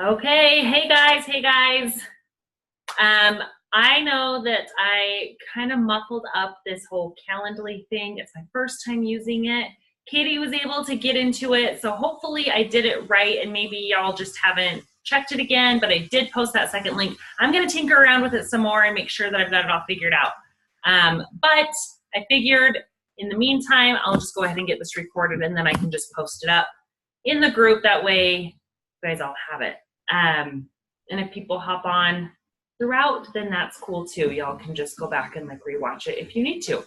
Okay, hey guys. Um, I know that I kind of muffled up this whole Calendly thing. It's my first time using it. Katie was able to get into it, so hopefully I did it right, and maybe y'all just haven't checked it again, but I did post that second link. I'm gonna tinker around with it some more and make sure that I've got it all figured out. But I figured in the meantime, I'll just go ahead and get this recorded and then I can just post it up in the group. That way you guys all have it. And if people hop on throughout, then that's cool too. Y'all can just go back and like rewatch it if you need to.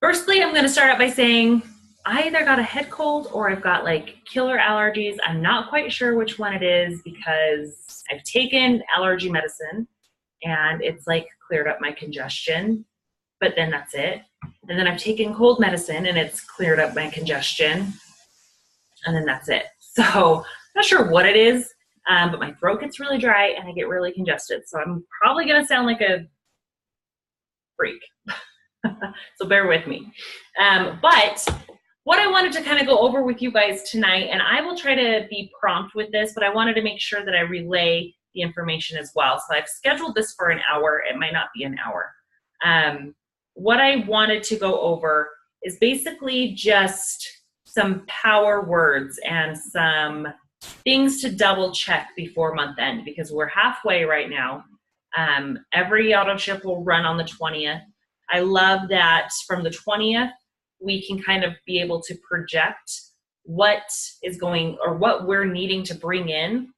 Firstly, I'm going to start out by saying I either got a head cold or I've got like killer allergies. I'm not quite sure which one it is because I've taken allergy medicine and it's like cleared up my congestion, but then that's it. And then I've taken cold medicine and it's cleared up my congestion, and then that's it. So I'm not sure what it is, but my throat gets really dry and I get really congested. So I'm probably going to sound like a freak. So bear with me. But what I wanted to kind of go over with you guys tonight, and I will try to be prompt with this, but I wanted to make sure that I relay the information as well. So I've scheduled this for an hour. It might not be an hour. What I wanted to go over is basically just some power words and some things to double check before month end, because we're halfway right now. Every auto ship will run on the 20th. I love that from the 20th, we can kind of be able to project what is going or what we're needing to bring in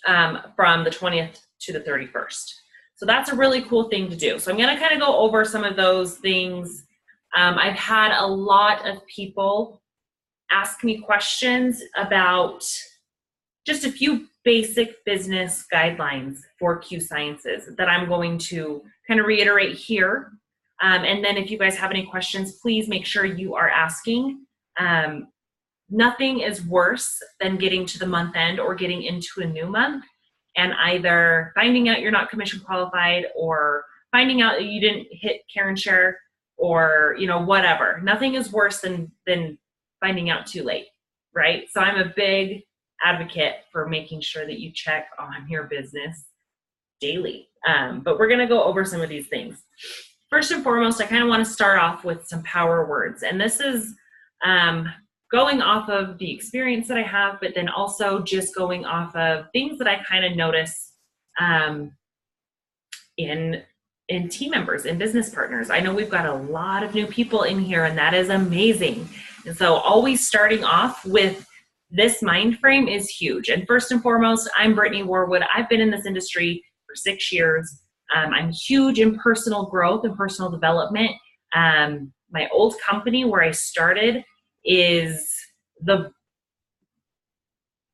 from the 20th to the 31st. So that's a really cool thing to do. So I'm going to kind of go over some of those things. I've had a lot of people ask me questions about just a few basic business guidelines for Q Sciences that I'm going to kind of reiterate here. And then if you guys have any questions, please make sure you are asking. Nothing is worse than getting to the month end or getting into a new month and either finding out you're not commission qualified or finding out that you didn't hit Karen share or, you know, whatever. Nothing is worse than finding out too late, right? So I'm a big advocate for making sure that you check on your business daily. But we're going to go over some of these things. First and foremost, I kind of want to start off with some power words. And this is going off of the experience that I have, but then also just going off of things that I kind of notice in team members, in business partners. I know we've got a lot of new people in here, and that is amazing. And so always starting off with this mind frame is huge. And first and foremost, I'm Brittany Warwood. I've been in this industry for 6 years. I'm huge in personal growth and personal development. My old company where I started is the,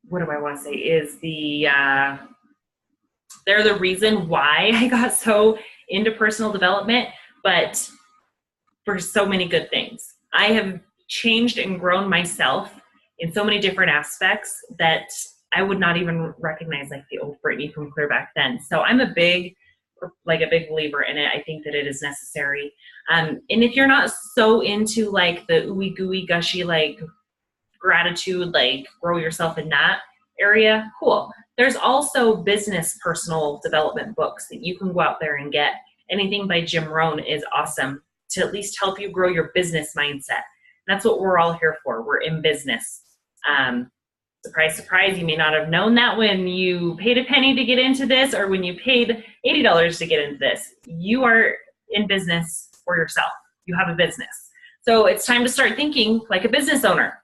what do I want to say, is the, they're the reason why I got so into personal development, but for so many good things. I have changed and grown myself in so many different aspects that I would not even recognize like the old Brittany from clear back then. So I'm a big believer in it. I think that it is necessary. And if you're not so into like the ooey gooey gushy, like gratitude, like grow yourself in that area, cool. There's also business personal development books that you can go out there and get. Anything by Jim Rohn is awesome to at least help you grow your business mindset. That's what we're all here for. We're in business. Surprise, surprise, you may not have known that when you paid a penny to get into this or when you paid $80 to get into this. You are in business for yourself. You have a business. So it's time to start thinking like a business owner.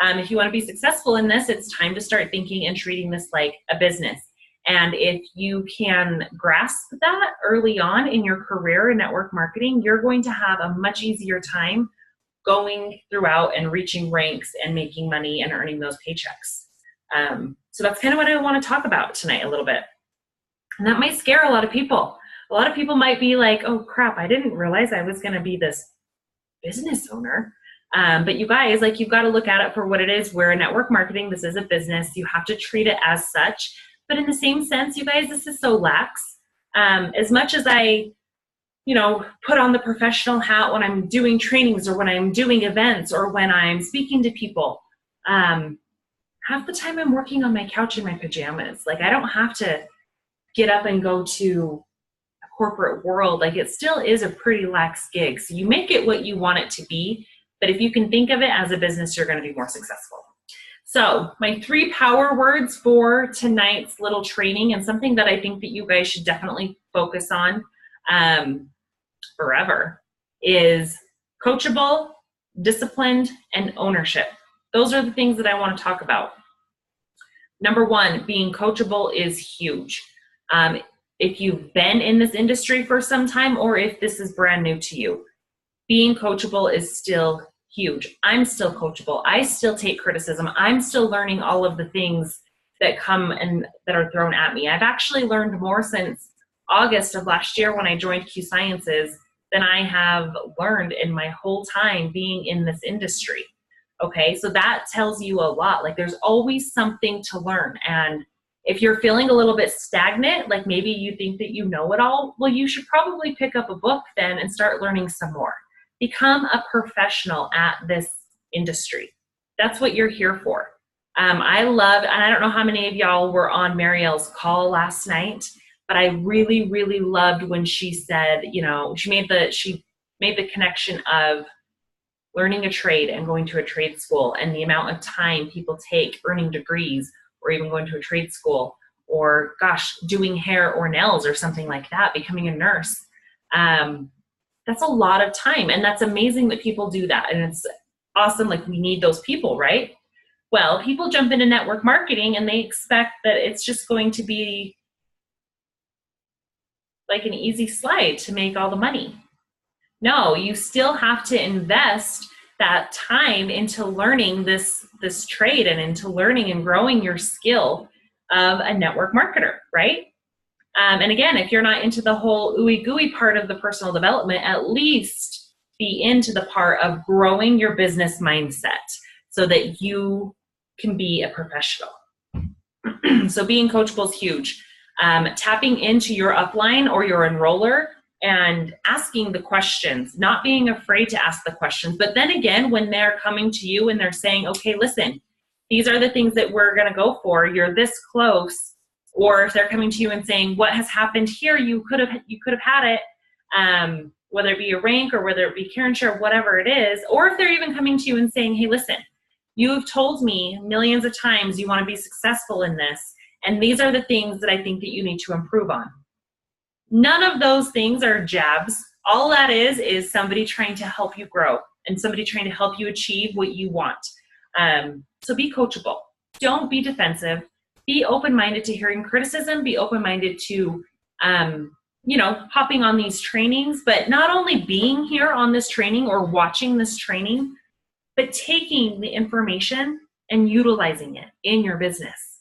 If you want to be successful in this, it's time to start thinking and treating this like a business. And if you can grasp that early on in your career in network marketing, you're going to have a much easier time going throughout and reaching ranks and making money and earning those paychecks. So that's kind of what I want to talk about tonight a little bit. And that might scare a lot of people. A lot of people might be like, oh crap, I didn't realize I was going to be this business owner. But you guys, like, you've got to look at it for what it is. We're in network marketing. This is a business. You have to treat it as such. But in the same sense, you guys, this is so lax. As much as I, put on the professional hat when I'm doing trainings or when I'm doing events or when I'm speaking to people, half the time I'm working on my couch in my pajamas. Like, I don't have to get up and go to a corporate world. Like, it still is a pretty lax gig. So you make it what you want it to be, but if you can think of it as a business, you're going to be more successful. So my 3 power words for tonight's little training, and something that I think that you guys should definitely focus on forever, is coachable, disciplined, and ownership. Those are the things that I want to talk about. Number 1, being coachable is huge. If you've been in this industry for some time, or if this is brand new to you, being coachable is still huge. I'm still coachable. I still take criticism. I'm still learning all of the things that come and that are thrown at me. I've actually learned more since August of last year when I joined Q Sciences than I have learned in my whole time being in this industry. Okay, so that tells you a lot. Like, there's always something to learn. And if you're feeling a little bit stagnant, like maybe you think that you know it all, well, you should probably pick up a book then and start learning some more. Become a professional at this industry. That's what you're here for. I love, and I don't know how many of y'all were on Marielle's call last night, but I really, really loved when she said, you know, she made the connection of learning a trade and going to a trade school, and the amount of time people take earning degrees, or even going to a trade school, or gosh, doing hair or nails or something like that, becoming a nurse. That's a lot of time, and that's amazing that people do that, and it's awesome. Like, we need those people, right? Well, people jump into network marketing and they expect that it's just going to be like an easy slide to make all the money. No, you still have to invest that time into learning this trade, and into learning and growing your skill of a network marketer, right? And again, if you're not into the whole ooey gooey part of the personal development, at least be into the part of growing your business mindset so that you can be a professional. So being coachable is huge. Tapping into your upline or your enroller and asking the questions, not being afraid to ask the questions. But then again, when they're coming to you and they're saying, okay, listen, these are the things that we're going to go for. You're this close. Or if they're coming to you and saying, what has happened here, you could have had it, whether it be a rank or whether it be Karen share, whatever it is. Or if they're even coming to you and saying, hey, listen, you've told me millions of times you want to be successful in this, and these are the things that I think that you need to improve on. None of those things are jabs. All that is somebody trying to help you grow and somebody trying to help you achieve what you want. So be coachable. Don't be defensive. Be open-minded to hearing criticism. Be open-minded to, hopping on these trainings, but not only being here on this training or watching this training, but taking the information and utilizing it in your business.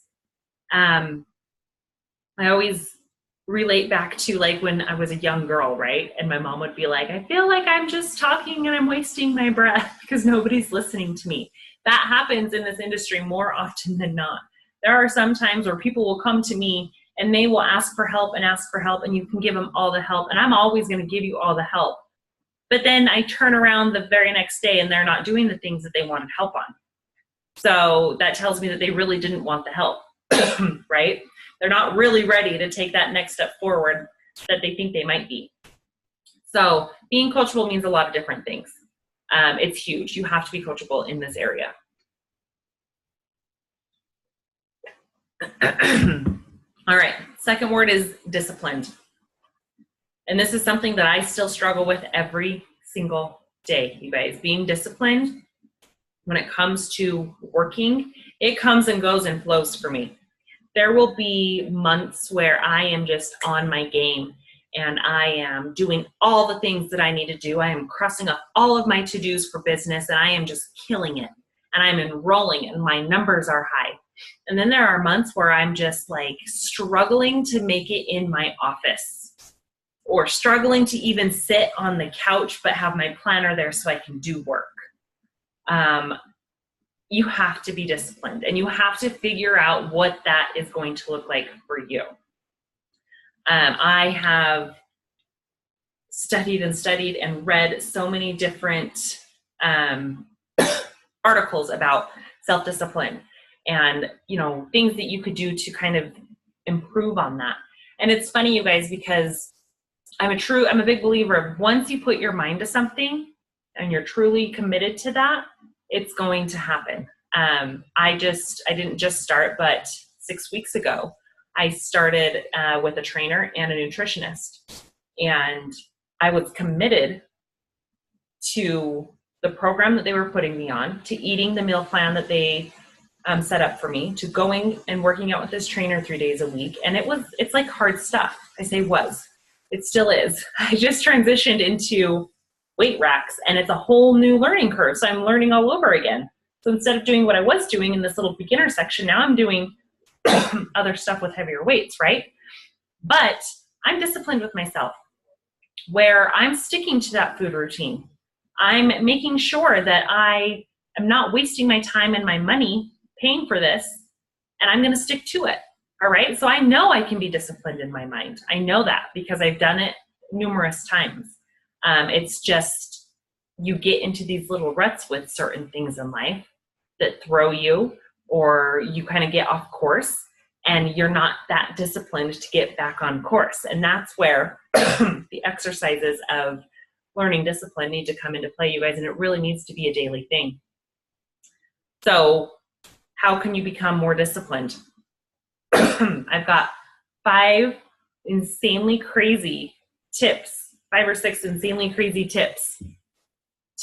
I always relate back to like when I was a young girl, right? And my mom would be like, I feel like I'm just talking and I'm wasting my breath because nobody's listening to me. That happens in this industry more often than not. There are some times where people will come to me and they will ask for help, and you can give them all the help. And I'm always going to give you all the help. But then I turn around the very next day and they're not doing the things that they wanted help on. So that tells me that they really didn't want the help, right? They're not really ready to take that next step forward that they think they might be. So being coachable means a lot of different things. It's huge. You have to be coachable in this area. All right, second word is disciplined. And this is something that I still struggle with every single day, you guys. Being disciplined when it comes to working, it comes and goes and flows for me. There will be months where I am just on my game and I am doing all the things that I need to do. I am crossing off all of my to-dos for business and I am just killing it. And I'm enrolling and my numbers are high. And then there are months where I'm just like struggling to make it in my office or struggling to even sit on the couch but have my planner there so I can do work. You have to be disciplined and you have to figure out what that is going to look like for you. I have studied and read so many different articles about self-discipline. and, you know, things that you could do to kind of improve on that. And it's funny, you guys, because I'm a big believer of once you put your mind to something and you're truly committed to that, it's going to happen. I didn't just start, but 6 weeks ago, I started with a trainer and a nutritionist, and I was committed to the program that they were putting me on, to eating the meal plan that they set up for me, to going and working out with this trainer 3 days a week. And it's like hard stuff. I say was, it still is. I just transitioned into weight racks, and it's a whole new learning curve. So I'm learning all over again. So instead of doing what I was doing in this little beginner section, now I'm doing other stuff with heavier weights, right? But I'm disciplined with myself, where I'm sticking to that food routine. I'm making sure that I am not wasting my time and my money paying for this, and I'm going to stick to it. All right. So I know I can be disciplined in my mind. I know that because I've done it numerous times. It's just you get into these little ruts with certain things in life that throw you, or you kind of get off course and you're not that disciplined to get back on course. And that's where the exercises of learning discipline need to come into play, you guys, and it really needs to be a daily thing. So how can you become more disciplined? I've got 5 or 6 insanely crazy tips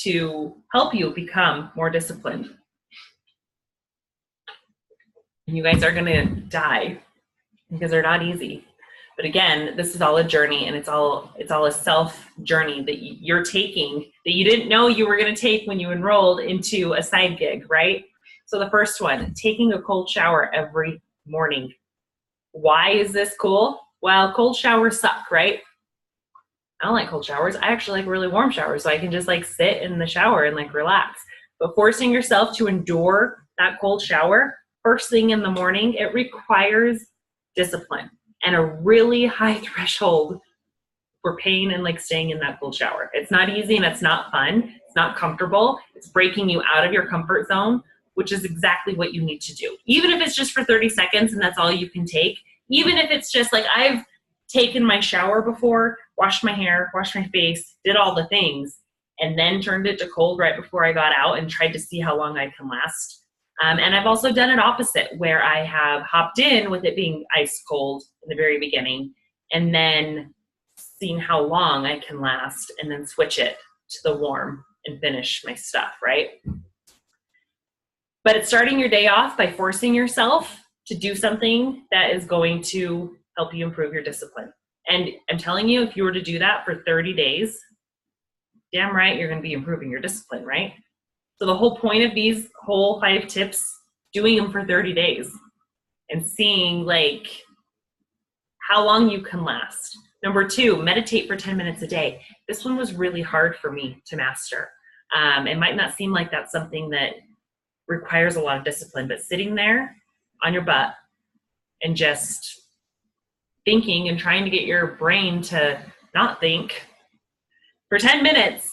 to help you become more disciplined. And you guys are going to die because they're not easy. But again, this is all a journey, and it's all a self journey that you're taking that you didn't know you were going to take when you enrolled into a side gig, right? So the first one, taking a cold shower every morning. Why is this cool? Well, cold showers suck, right? I don't like cold showers. I actually like really warm showers, so I can just like sit in the shower and like relax. But forcing yourself to endure that cold shower first thing in the morning, it requires discipline and a really high threshold for pain and like staying in that cold shower. It's not easy and it's not fun. It's not comfortable. It's breaking you out of your comfort zone, which is exactly what you need to do. Even if it's just for 30 seconds and that's all you can take, even if it's just like I've taken my shower before, washed my hair, washed my face, did all the things, and then turned it to cold right before I got out and tried to see how long I can last. And I've also done it opposite, where I have hopped in with it being ice cold in the very beginning and then seen how long I can last and then switch it to the warm and finish my stuff, right? But it's starting your day off by forcing yourself to do something that is going to help you improve your discipline. And I'm telling you, if you were to do that for 30 days, damn right, you're going to be improving your discipline, right? So the whole point of these whole 5 tips, doing them for 30 days and seeing like how long you can last. Number 2, meditate for 10 minutes a day. This one was really hard for me to master. It might not seem like that's something that requires a lot of discipline, but sitting there on your butt and just thinking and trying to get your brain to not think for 10 minutes.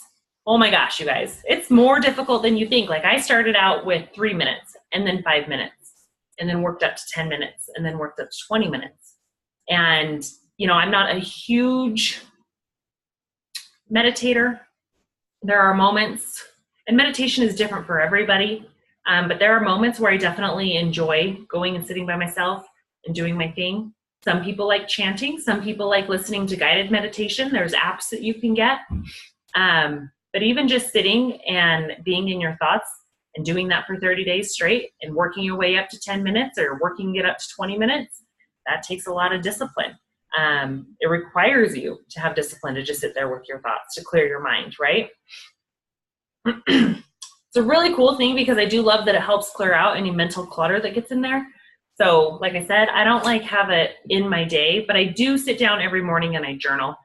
Oh my gosh, you guys, it's more difficult than you think. Like I started out with 3 minutes and then 5 minutes and then worked up to 10 minutes and then worked up to 20 minutes. And, you know, I'm not a huge meditator. There are moments, and meditation is different for everybody, but there are moments where I definitely enjoy going and sitting by myself and doing my thing. Some people like chanting. Some people like listening to guided meditation. There's apps that you can get. But even just sitting and being in your thoughts and doing that for 30 days straight and working your way up to 10 minutes or working it up to 20 minutes, that takes a lot of discipline. It requires you to have discipline to just sit there with your thoughts, to clear your mind, right? It's a really cool thing because I do love that it helps clear out any mental clutter that gets in there. So like I said, I don't like have it in my day, but I do sit down every morning and I journal.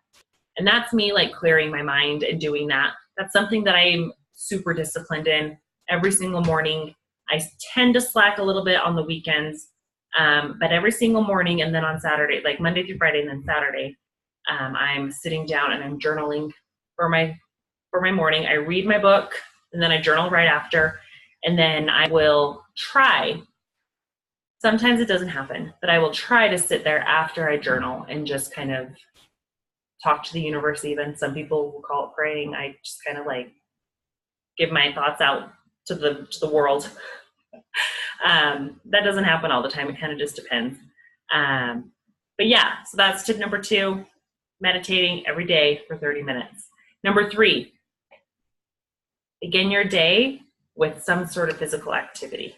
And that's me like clearing my mind and doing that. That's something that I'm super disciplined in every single morning. I tend to slack a little bit on the weekends, but every single morning and then on Saturday, like Monday through Friday and then Saturday, I'm sitting down and I'm journaling for my morning. I read my book and then I journal right after. And then I will try Sometimes it doesn't happen, but I will try to sit there after I journal and just kind of talk to the universe. Even some people will call it praying. I just kind of like give my thoughts out to the world. That doesn't happen all the time. It kind of just depends. But yeah, so that's tip number 2, meditating every day for 30 minutes. Number 3, begin your day with some sort of physical activity.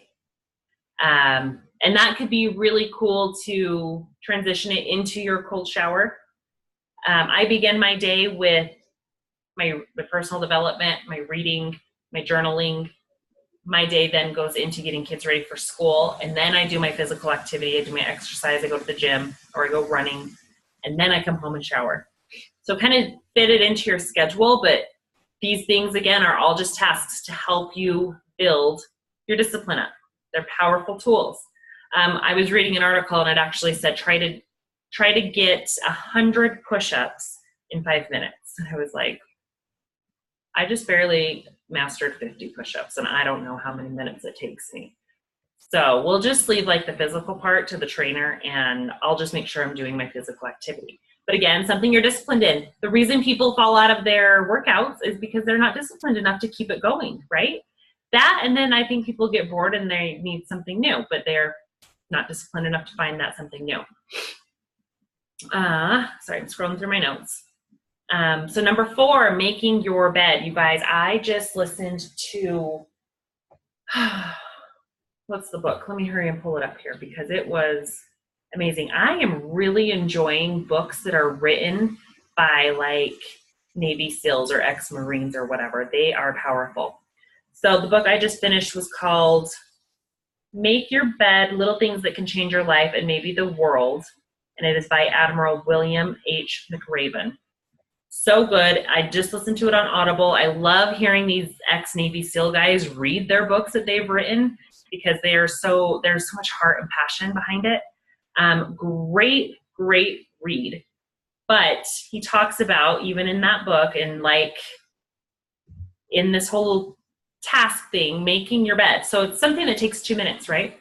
And that could be really cool to transition it into your cold shower. I begin my day with my personal development, my reading, my journaling. My day then goes into getting kids ready for school, and then I do my physical activity. I do my exercise. I go to the gym or I go running, and then I come home and shower. So kind of fit it into your schedule, but these things, again, are all just tasks to help you build your discipline up. They're powerful tools. I was reading an article, and it actually said try to get 100 push-ups in 5 minutes. And I was like, I just barely mastered 50 push-ups, and I don't know how many minutes it takes me. So we'll just leave like the physical part to the trainer, and I'll just make sure I'm doing my physical activity. But again, something you're disciplined in. The reason people fall out of their workouts is because they're not disciplined enough to keep it going, right? That, and then I think people get bored and they need something new, but they're not disciplined enough to find that something new. Sorry, I'm scrolling through my notes. So number 4, making your bed. You guys, I just listened to, what's the book? Let me hurry and pull it up here because it was amazing. I am really enjoying books that are written by like Navy SEALs or ex-Marines or whatever. They are powerful. So the book I just finished was called Make Your Bed, Little Things That Can Change Your Life and Maybe the World. And it is by Admiral William H. McRaven. So good. I just listened to it on Audible. I love hearing these ex-Navy SEAL guys read their books that they've written because there's so much heart and passion behind it. Great read. But he talks about, even in that book, and like in this whole task thing, making your bed. So it's something that takes 2 minutes, right?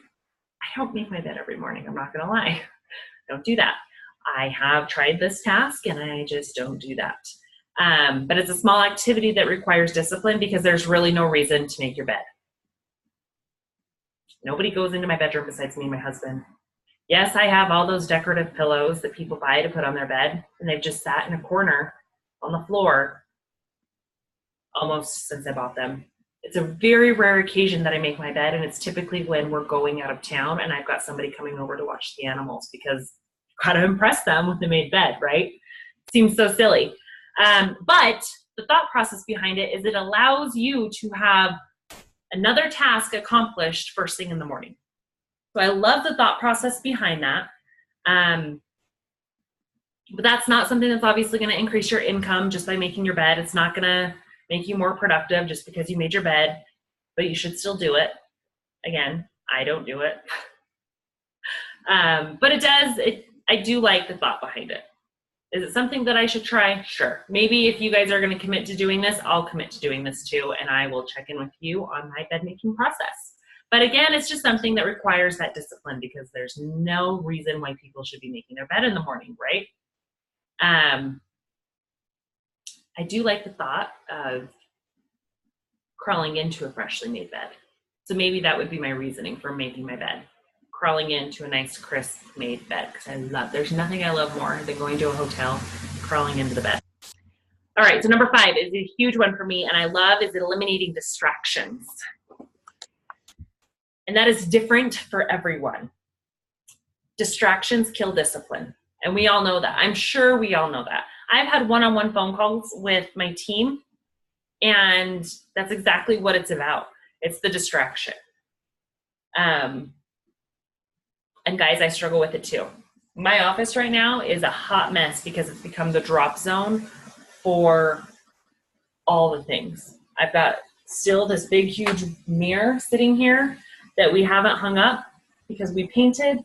I don't make my bed every morning. I'm not going to lie. I don't do that. I have tried this task and I just don't do that. But it's a small activity that requires discipline because there's really no reason to make your bed. Nobody goes into my bedroom besides me and my husband. Yes, I have all those decorative pillows that people buy to put on their bed, and they've just sat in a corner on the floor almost since I bought them. It's a very rare occasion that I make my bed, and it's typically when we're going out of town and I've got somebody coming over to watch the animals because I've got to impress them with the made bed, right? Seems so silly. But the thought process behind it is it allows you to have another task accomplished first thing in the morning. So I love the thought process behind that. But that's not something that's obviously going to increase your income just by making your bed. It's not going to make you more productive just because you made your bed, but you should still do it. Again, I don't do it. But it does, I do like the thought behind it. Is it something that I should try? Sure. Maybe if you guys are going to commit to doing this, I'll commit to doing this too, and I will check in with you on my bed making process. But again, it's just something that requires that discipline because there's no reason why people should be making their bed in the morning, right? I do like the thought of crawling into a freshly made bed. So maybe that would be my reasoning for making my bed. Crawling into a nice, crisp made bed because there's nothing I love more than going to a hotel, crawling into the bed. All right, so number 5 is a huge one for me, and I love is eliminating distractions. And that is different for everyone. Distractions kill discipline. And we all know that. I'm sure we all know that. I've had one-on-one phone calls with my team, and that's exactly what it's about. It's the distraction. And guys, I struggle with it too. My office right now is a hot mess because it's become the drop zone for all the things. I've got still this big, huge mirror sitting here that we haven't hung up because we painted.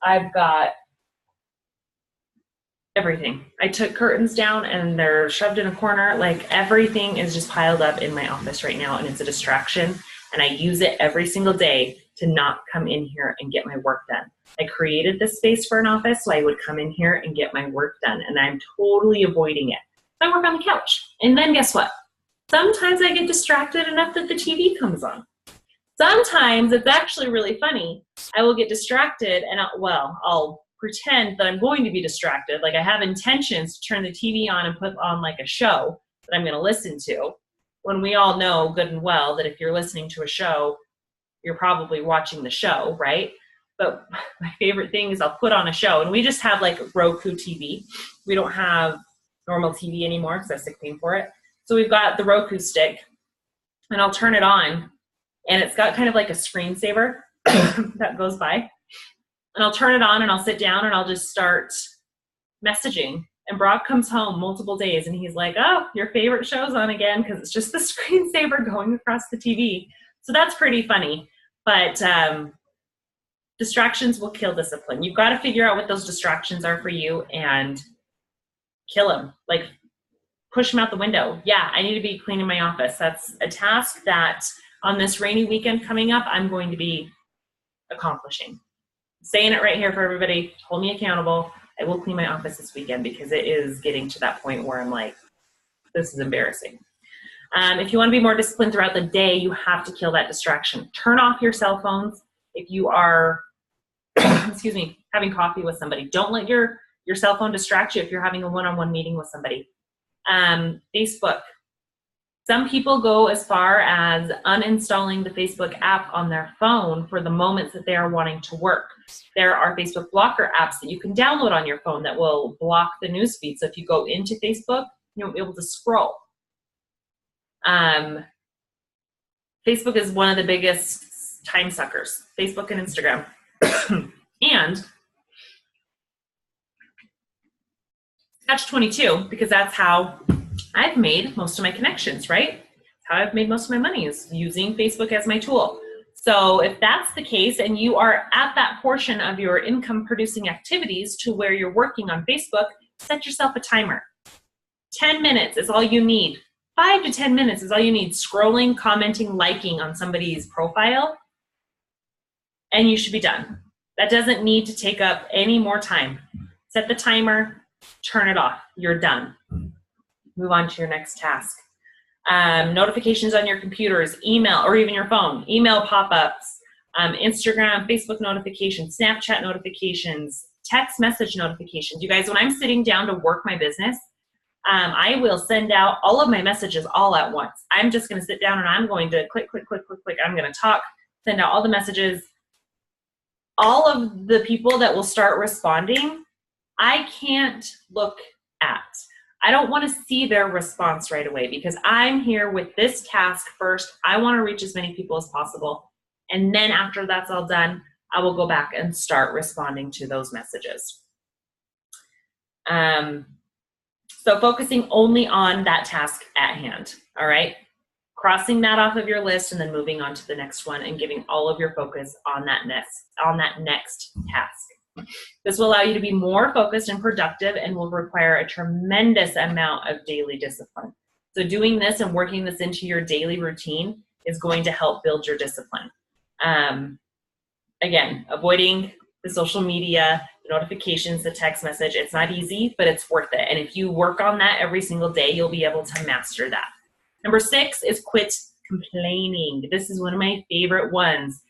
I've got everything. I took curtains down and they're shoved in a corner. Like everything is just piled up in my office right now and it's a distraction. and I use it every single day to not come in here and get my work done. I created this space for an office so I would come in here and get my work done, and I'm totally avoiding it. So I work on the couch, and then guess what? Sometimes I get distracted enough that the TV comes on. Sometimes it's actually really funny. I will get distracted and I'll pretend that I'm going to be distracted. Like I have intentions to turn the TV on and put on like a show that I'm going to listen to. When we all know good and well that if you're listening to a show, you're probably watching the show, right? But my favorite thing is I'll put on a show, and we just have like Roku TV. We don't have normal TV anymore because I was sick paying for it. So we've got the Roku stick, and I'll turn it on, and it's got kind of like a screensaver that goes by. And I'll turn it on, and I'll sit down, and I'll just start messaging. And Brock comes home multiple days, and he's like, oh, your favorite show's on again, because it's just the screensaver going across the TV. So that's pretty funny. But distractions will kill discipline. You've got to figure out what those distractions are for you and kill them. Like, push them out the window. Yeah, I need to be cleaning my office. That's a task that on this rainy weekend coming up, I'm going to be accomplishing. Saying it right here for everybody, hold me accountable. I will clean my office this weekend because it is getting to that point where I'm like, this is embarrassing. If you want to be more disciplined throughout the day, you have to kill that distraction. Turn off your cell phones. If you are, excuse me, having coffee with somebody, don't let your cell phone distract you if you're having a one-on-one meeting with somebody. Facebook. Some people go as far as uninstalling the Facebook app on their phone for the moments that they are wanting to work. There are Facebook blocker apps that you can download on your phone that will block the newsfeed. So if you go into Facebook, you won't be able to scroll. Facebook is one of the biggest time suckers, Facebook and Instagram. And catch-22, because that's how I've made most of my connections, right? How I've made most of my money is using Facebook as my tool. So if that's the case and you are at that portion of your income producing activities to where you're working on Facebook, set yourself a timer. 10 minutes is all you need. 5 to 10 minutes is all you need. Scrolling, commenting, liking on somebody's profile, and you should be done. That doesn't need to take up any more time. Set the timer, turn it off. You're done. Move on to your next task. Notifications on your computers, email, or even your phone, email pop-ups, Instagram, Facebook notifications, Snapchat notifications, text message notifications. You guys, when I'm sitting down to work my business, I will send out all of my messages all at once. I'm just going to sit down and I'm going to click, click, click, click, click. I'm going to talk, send out all the messages. All of the people that will start responding, I can't look at. I don't want to see their response right away because I'm here with this task first. I want to reach as many people as possible. And then after that's all done, I will go back and start responding to those messages. So focusing only on that task at hand, all right? Crossing that off of your list and then moving on to the next one and giving all of your focus on that next task. This will allow you to be more focused and productive and will require a tremendous amount of daily discipline. So doing this and working this into your daily routine is going to help build your discipline. Again, avoiding the social media, the notifications, the text message. It's not easy, but it's worth it. And if you work on that every single day, you'll be able to master that. Number 6 is quit complaining. This is one of my favorite ones.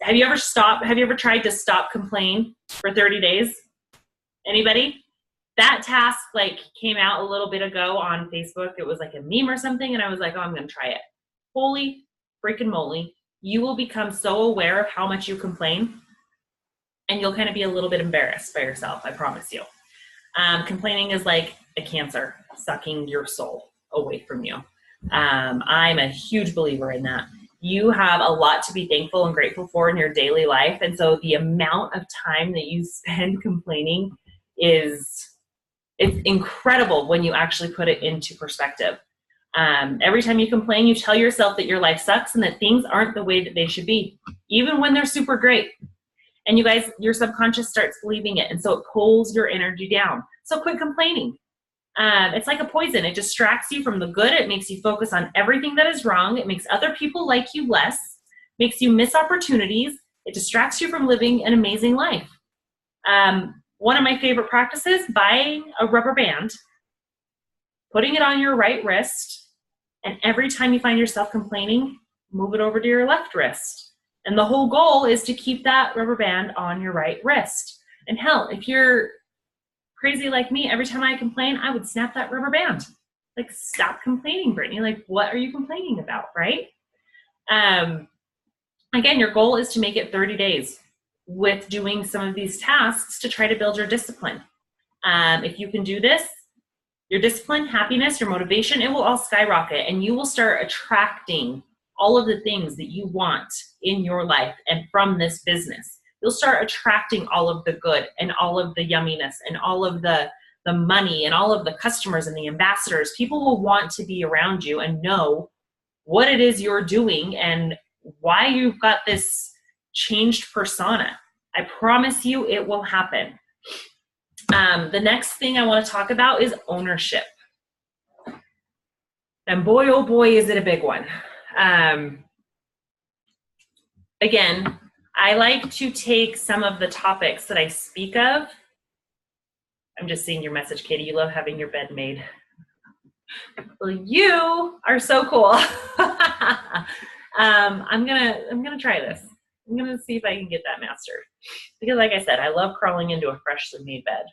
Have you ever tried to stop complain for 30 days? Anybody? That task came out a little bit ago on Facebook. It was like a meme or something, and I was like, oh, I'm going to try it. Holy freaking moly. You will become so aware of how much you complain, and you'll kind of be a little bit embarrassed by yourself, I promise you. Complaining is like a cancer sucking your soul away from you. I'm a huge believer in that. You have a lot to be thankful and grateful for in your daily life. And so the amount of time that you spend complaining it's incredible when you actually put it into perspective. Every time you complain, you tell yourself that your life sucks and that things aren't the way that they should be, even when they're super great. And you guys, your subconscious starts believing it. And so it pulls your energy down. So quit complaining. It's like a poison. It distracts you from the good. It makes you focus on everything that is wrong. It makes other people like you less. makes you miss opportunities. It distracts you from living an amazing life. One of my favorite practices, buying a rubber band, putting it on your right wrist, and every time you find yourself complaining, move it over to your left wrist. And the whole goal is to keep that rubber band on your right wrist. And hell, if you're crazy like me, every time I complain, I would snap that rubber band. Like, stop complaining, Brittany. Like, what are you complaining about, right? Again, your goal is to make it 30 days with doing some of these tasks to try to build your discipline. If you can do this, your discipline, happiness, your motivation, it will all skyrocket, and you will start attracting all of the things that you want in your life and from this business. You'll start attracting all of the good and all of the yumminess and all of the money and all of the customers and the ambassadors. People will want to be around you and know what it is you're doing and why you've got this changed persona. I promise you it will happen. The next thing I want to talk about is ownership. And boy, oh boy, is it a big one. Again, I like to take some of the topics that I speak of. I'm just seeing your message, Katie. You love having your bed made. Well, you are so cool. I'm gonna try this. I'm gonna see if I can get that mastered. Because like I said, I love crawling into a freshly made bed.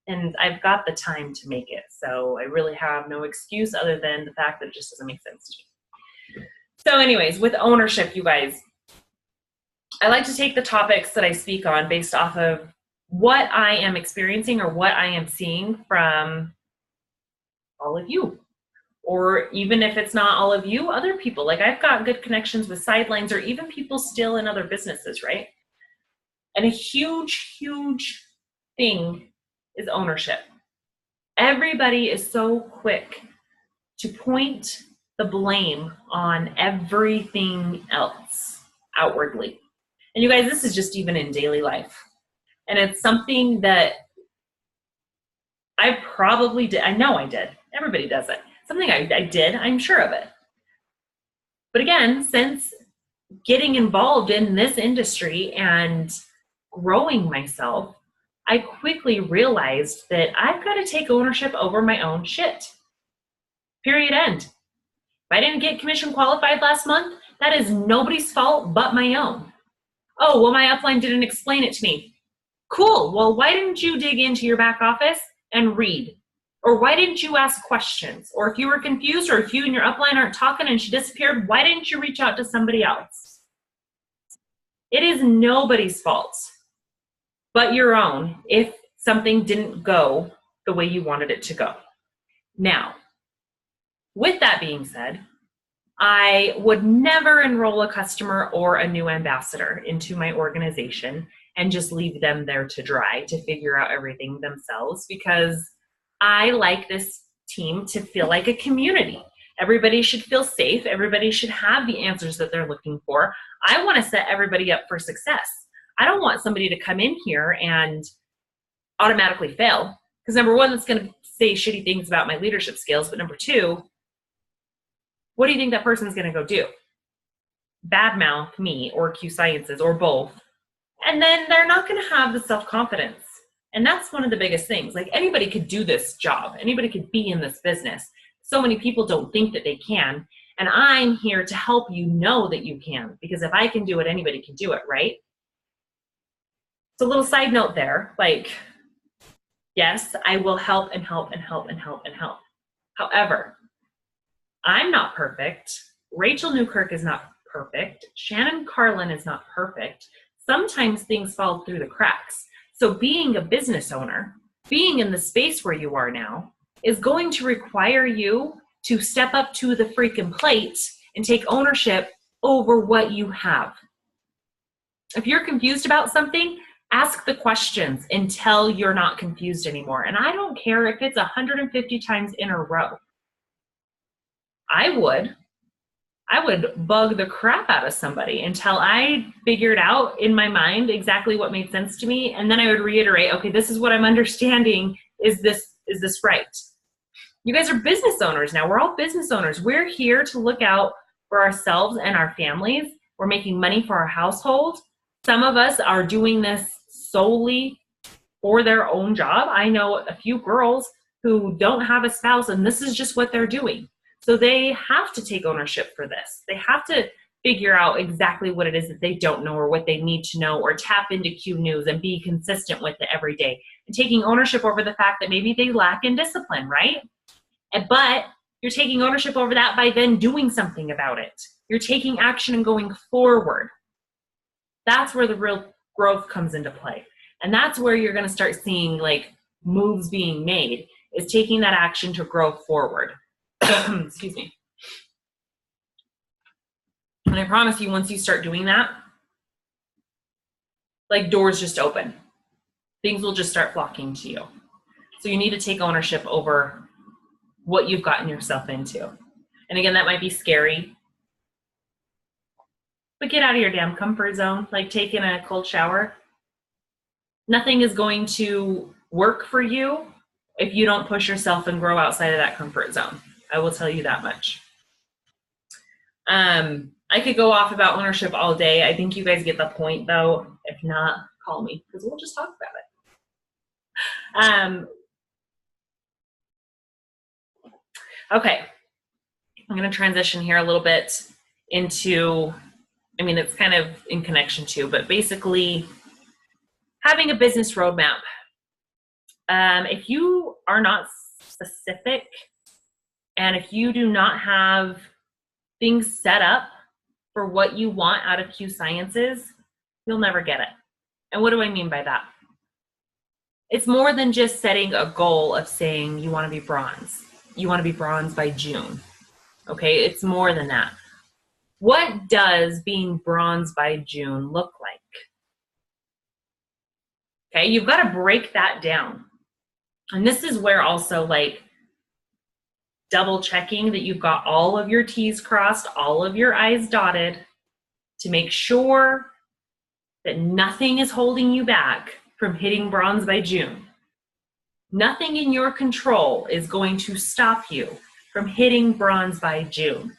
And I've got the time to make it. So I really have no excuse other than the fact that it just doesn't make sense to me. So anyways, with ownership, you guys, I like to take the topics that I speak on based off of what I am experiencing or what I am seeing from all of you. Or even if it's not all of you, other people. Like, I've got good connections with Sidelines or even people still in other businesses, right? And a huge, huge thing is ownership. Everybody is so quick to point the blame on everything else outwardly. And you guys, this is just even in daily life. And it's something that I probably did. I know I did. Everybody does it. Something I did, I'm sure of it. But again, since getting involved in this industry and growing myself, I quickly realized that I've got to take ownership over my own shit. Period, end. If I didn't get commission qualified last month, that is nobody's fault but my own. Oh, well, my upline didn't explain it to me. Cool. Well, why didn't you dig into your back office and read? Or why didn't you ask questions? Or if you were confused, or if you and your upline aren't talking and she disappeared, why didn't you reach out to somebody else? It is nobody's fault but your own if something didn't go the way you wanted it to go. Now, with that being said, I would never enroll a customer or a new ambassador into my organization and just leave them there to dry to figure out everything themselves, because I like this team to feel like a community. Everybody should feel safe. Everybody should have the answers that they're looking for. I want to set everybody up for success. I don't want somebody to come in here and automatically fail. Because number one, that's going to say shitty things about my leadership skills. But number two, what do you think that person's going to go do? Badmouth me or Q Sciences or both. And then they're not going to have the self-confidence. And that's one of the biggest things. Like, anybody could do this job. Anybody could be in this business. So many people don't think that they can. And I'm here to help you know that you can. Because if I can do it, anybody can do it, right? So a little side note there, like, yes, I will help and help and help and help and help. However, I'm not perfect. Rachel Newkirk is not perfect. Shannon Carlin is not perfect. Sometimes things fall through the cracks. So being a business owner, being in the space where you are now, is going to require you to step up to the freaking plate and take ownership over what you have. If you're confused about something, ask the questions until you're not confused anymore. And I don't care if it's 150 times in a row. I would bug the crap out of somebody until I figured out in my mind exactly what made sense to me. And then I would reiterate, okay, this is what I'm understanding. Is this right? You guys are business owners now. We're all business owners. We're here to look out for ourselves and our families. We're making money for our household. Some of us are doing this solely for their own job. I know a few girls who don't have a spouse and this is just what they're doing. So they have to take ownership for this. They have to figure out exactly what it is that they don't know or what they need to know, or tap into Q News and be consistent with it every day. And taking ownership over the fact that maybe they lack in discipline, right? But you're taking ownership over that by then doing something about it. You're taking action and going forward. That's where the real growth comes into play. And that's where you're going to start seeing like moves being made, is taking that action to grow forward. Excuse me. And I promise you, once you start doing that, like doors just open. Things will just start flocking to you. So you need to take ownership over what you've gotten yourself into. And again, that might be scary, but get out of your damn comfort zone, like taking a cold shower. Nothing is going to work for you if you don't push yourself and grow outside of that comfort zone. I will tell you that much. I could go off about ownership all day. I think you guys get the point though. If not, call me because we'll just talk about it. Okay, I'm going to transition here a little bit into, I mean, it's kind of in connection to, but basically having a business roadmap. If you are not specific and if you do not have things set up for what you want out of Q Sciences, you'll never get it. And what do I mean by that? It's more than just setting a goal of saying you want to be bronze. You want to be bronze by June. Okay, it's more than that. What does being bronze by June look like? Okay, you've got to break that down. And this is where also like double checking that you've got all of your T's crossed, all of your I's dotted, to make sure that nothing is holding you back from hitting bronze by June. Nothing in your control is going to stop you from hitting bronze by June.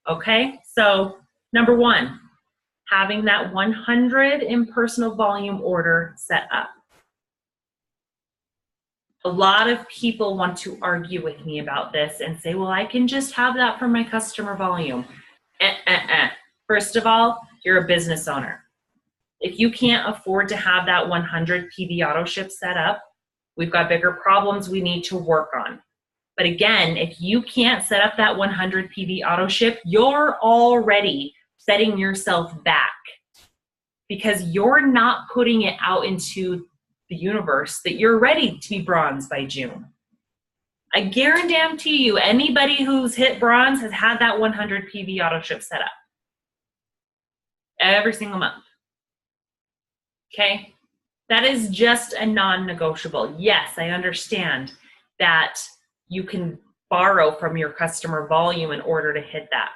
Okay, so number one, having that 100 impersonal volume order set up. A lot of people want to argue with me about this and say, well, I can just have that from my customer volume. First of all, you're a business owner. If you can't afford to have that 100 PV auto ship set up, we've got bigger problems we need to work on. But again, if you can't set up that 100 PV auto ship, you're already setting yourself back because you're not putting it out into the universe that you're ready to be bronze by June. I guarantee you, anybody who's hit bronze has had that 100 PV auto ship set up every single month. Okay, that is just a non-negotiable. Yes, I understand that you can borrow from your customer volume in order to hit that.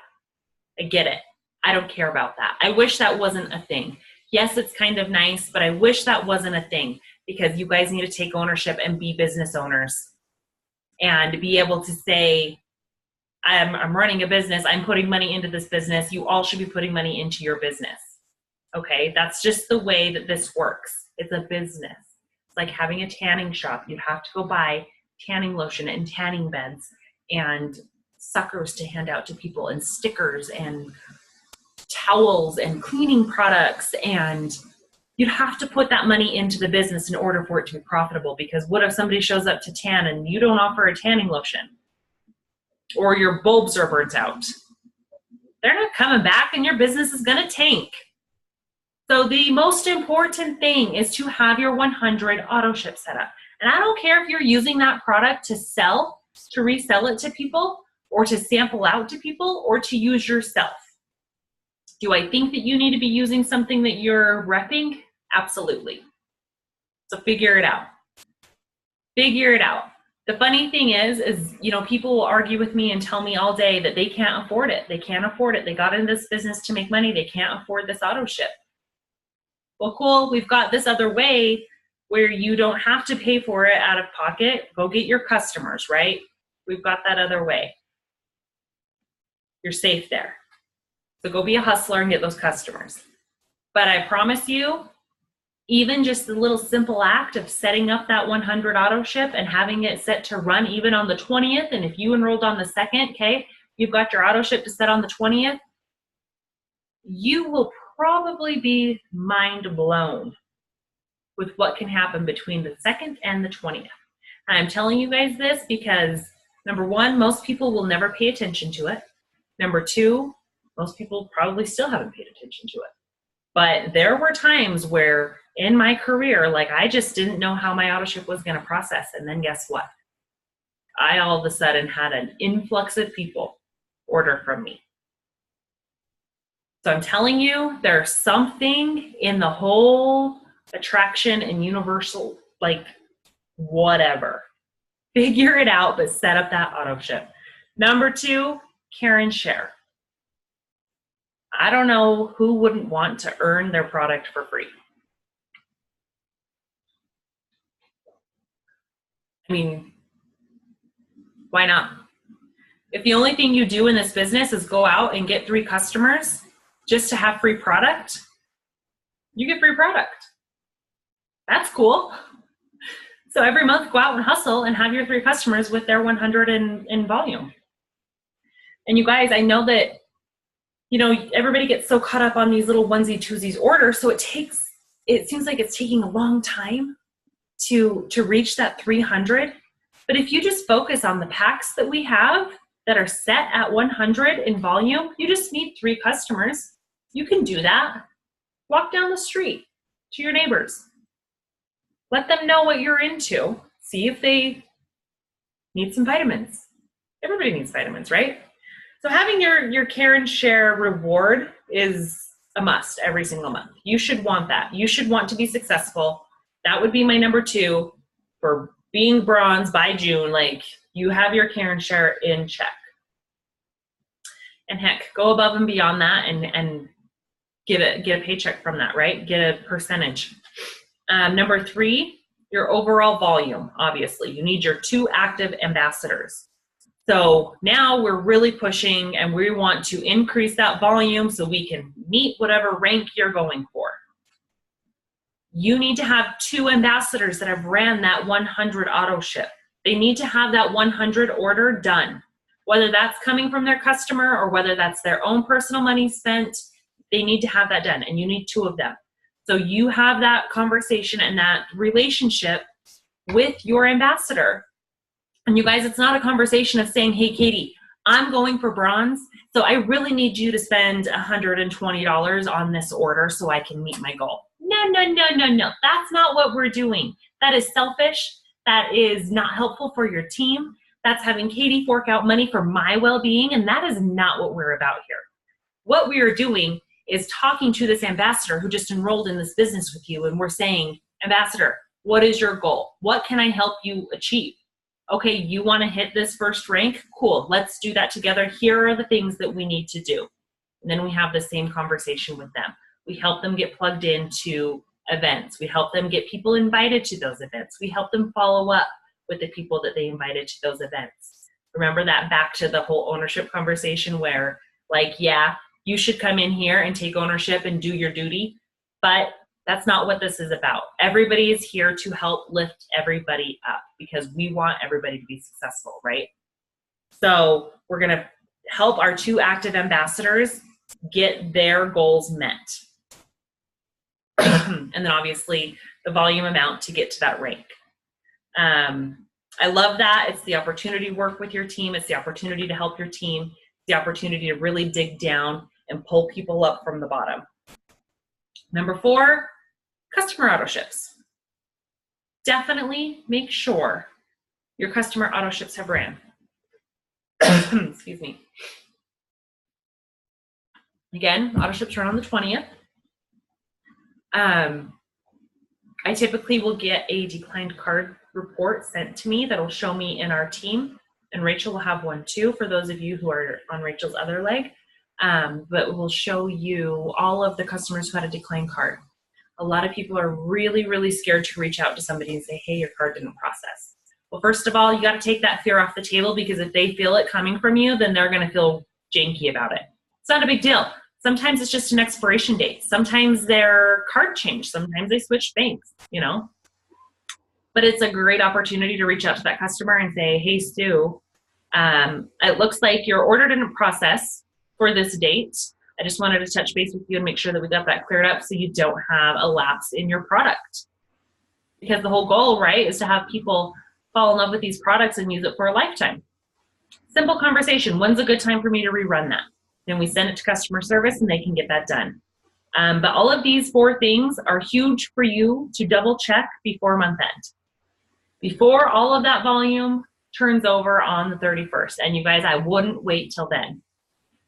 I get it. I don't care about that. I wish that wasn't a thing. Yes, it's kind of nice, but I wish that wasn't a thing because you guys need to take ownership and be business owners and be able to say, I'm running a business. I'm putting money into this business. You all should be putting money into your business. Okay, that's just the way that this works. It's a business. It's like having a tanning shop. You have to go buy tanning lotion and tanning beds and suckers to hand out to people and stickers and towels and cleaning products, and you have to put that money into the business in order for it to be profitable. Because what if somebody shows up to tan and you don't offer a tanning lotion, or your bulbs are burnt out? They're not coming back and your business is going to tank. So the most important thing is to have your 100 auto ship set up. And I don't care if you're using that product to sell, to resell it to people, or to sample out to people, or to use yourself. Do I think that you need to be using something that you're repping? Absolutely. So figure it out. Figure it out. The funny thing is, you know, people will argue with me and tell me all day that they can't afford it. They can't afford it. They got into this business to make money. They can't afford this auto ship. Well, cool. We've got this other way where you don't have to pay for it out of pocket. Go get your customers, right? We've got that other way. You're safe there. So go be a hustler and get those customers. But I promise you, even just the little simple act of setting up that 100 auto ship and having it set to run even on the 20th, and if you enrolled on the 2nd, okay, you've got your auto ship to set on the 20th, you will probably be mind blown with what can happen between the 2nd and the 20th. And I'm telling you guys this because, number one, most people will never pay attention to it. Number two, most people probably still haven't paid attention to it. But there were times where in my career, like I just didn't know how my auto ship was going to process. And then guess what? I all of a sudden had an influx of people order from me. So I'm telling you, there's something in the whole attraction and universal, like whatever. Figure it out, but set up that auto ship. Number two, care and share. I don't know who wouldn't want to earn their product for free. I mean, why not? If the only thing you do in this business is go out and get 3 customers just to have free product, you get free product. That's cool. So every month, go out and hustle and have your 3 customers with their 100 in volume. And you guys, I know that, you know, everybody gets so caught up on these little onesie twosies orders, so it seems like it's taking a long time to reach that 300. But if you just focus on the packs that we have that are set at 100 in volume, you just need 3 customers. You can do that. Walk down the street to your neighbors. Let them know what you're into. See if they need some vitamins. Everybody needs vitamins, right? So having your care and share reward is a must every single month. You should want that. You should want to be successful. That would be my number 2 for being bronze by June. Like, you have your care and share in check. And heck, go above and beyond that and get a paycheck from that, right? Get a percentage. Number 3, your overall volume. Obviously, you need your 2 active ambassadors. So now we're really pushing and we want to increase that volume so we can meet whatever rank you're going for. You need to have 2 ambassadors that have ran that 100 auto ship. They need to have that 100 order done. Whether that's coming from their customer or whether that's their own personal money spent, they need to have that done, and you need 2 of them. So you have that conversation and that relationship with your ambassador. And you guys, it's not a conversation of saying, hey, Katie, I'm going for bronze, so I really need you to spend $120 on this order so I can meet my goal. No, no, no, no, no. That's not what we're doing. That is selfish. That is not helpful for your team. That's having Katie fork out money for my well-being, and that is not what we're about here. What we are doing is talking to this ambassador who just enrolled in this business with you, and we're saying, ambassador, what is your goal? What can I help you achieve? Okay, you want to hit this first rank? Cool, let's do that together. Here are the things that we need to do. And then we have the same conversation with them. We help them get plugged into events. We help them get people invited to those events. We help them follow up with the people that they invited to those events. Remember that back to the whole ownership conversation where, like, yeah, you should come in here and take ownership and do your duty, but that's not what this is about. Everybody is here to help lift everybody up because we want everybody to be successful, right? So we're gonna help our 2 active ambassadors get their goals met. And then obviously the volume amount to get to that rank. I love that. It's the opportunity to work with your team. It's the opportunity to help your team. It's the opportunity to really dig down and pull people up from the bottom. Number 4, customer auto ships. Definitely make sure your customer auto ships have ran. Excuse me. Again, auto ships run on the 20th. I typically will get a declined card report sent to me that'll show me in our team, and Rachel will have one too for those of you who are on Rachel's other leg, but we'll show you all of the customers who had a declined card. A lot of people are really, really scared to reach out to somebody and say, hey, your card didn't process. Well, first of all, you got to take that fear off the table, because if they feel it coming from you, then they're going to feel janky about it. It's not a big deal. Sometimes it's just an expiration date. Sometimes their card changed. Sometimes they switched banks, you know. But it's a great opportunity to reach out to that customer and say, hey, Sue, it looks like your order didn't process for this date. I just wanted to touch base with you and make sure that we got that cleared up so you don't have a lapse in your product. Because the whole goal, right, is to have people fall in love with these products and use it for a lifetime. Simple conversation. When's a good time for me to rerun that? Then we send it to customer service and they can get that done. But all of these 4 things are huge for you to double check before month end. Before all of that volume turns over on the 31st. And you guys, I wouldn't wait till then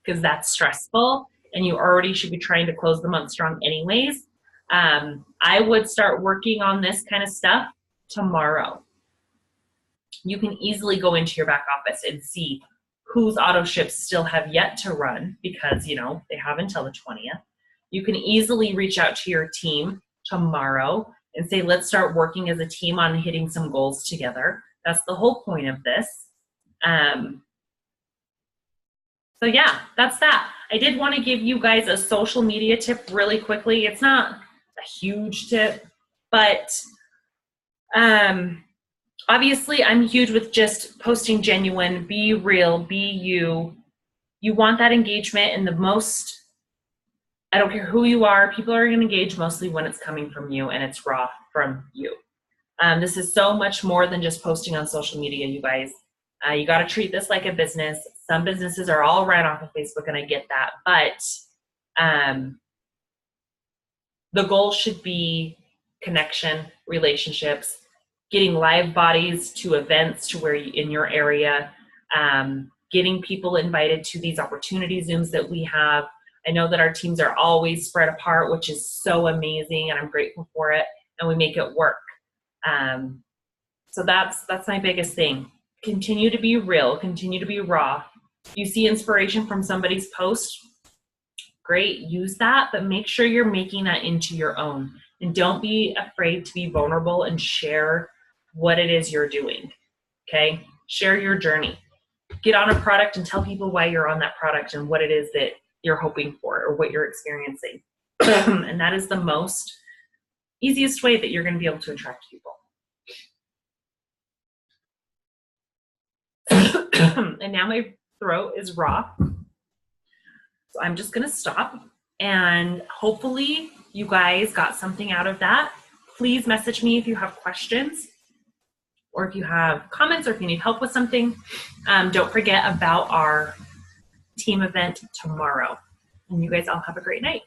because that's stressful and you already should be trying to close the month strong anyways. I would start working on this kind of stuff tomorrow. You can easily go into your back office and see whose auto ships still have yet to run because, you know, they have until the 20th. You can easily reach out to your team tomorrow and say, let's start working as a team on hitting some goals together. That's the whole point of this. So yeah, that's that. I did want to give you guys a social media tip really quickly. It's not a huge tip, but obviously I'm huge with just posting genuine, be real, be you. You want that engagement in the most, I don't care who you are, people are going to engage mostly when it's coming from you and it's raw from you. This is so much more than just posting on social media, you guys. You got to treat this like a business. Some businesses are all right off of Facebook, and I get that. But the goal should be connection, relationships, getting live bodies to events to where in your area, getting people invited to these opportunity Zooms that we have. I know that our teams are always spread apart, which is so amazing, and I'm grateful for it, and we make it work. So that's my biggest thing. Continue to be real, continue to be raw. You see inspiration from somebody's post, great, use that, but make sure you're making that into your own. And don't be afraid to be vulnerable and share what it is you're doing, okay? Share your journey. Get on a product and tell people why you're on that product and what it is that you're hoping for or what you're experiencing. And that is the easiest way that you're going to be able to attract people. And now my throat is raw. So I'm just going to stop. And hopefully you guys got something out of that. Please message me if you have questions or if you have comments or if you need help with something. Don't forget about our team event tomorrow. And you guys all have a great night.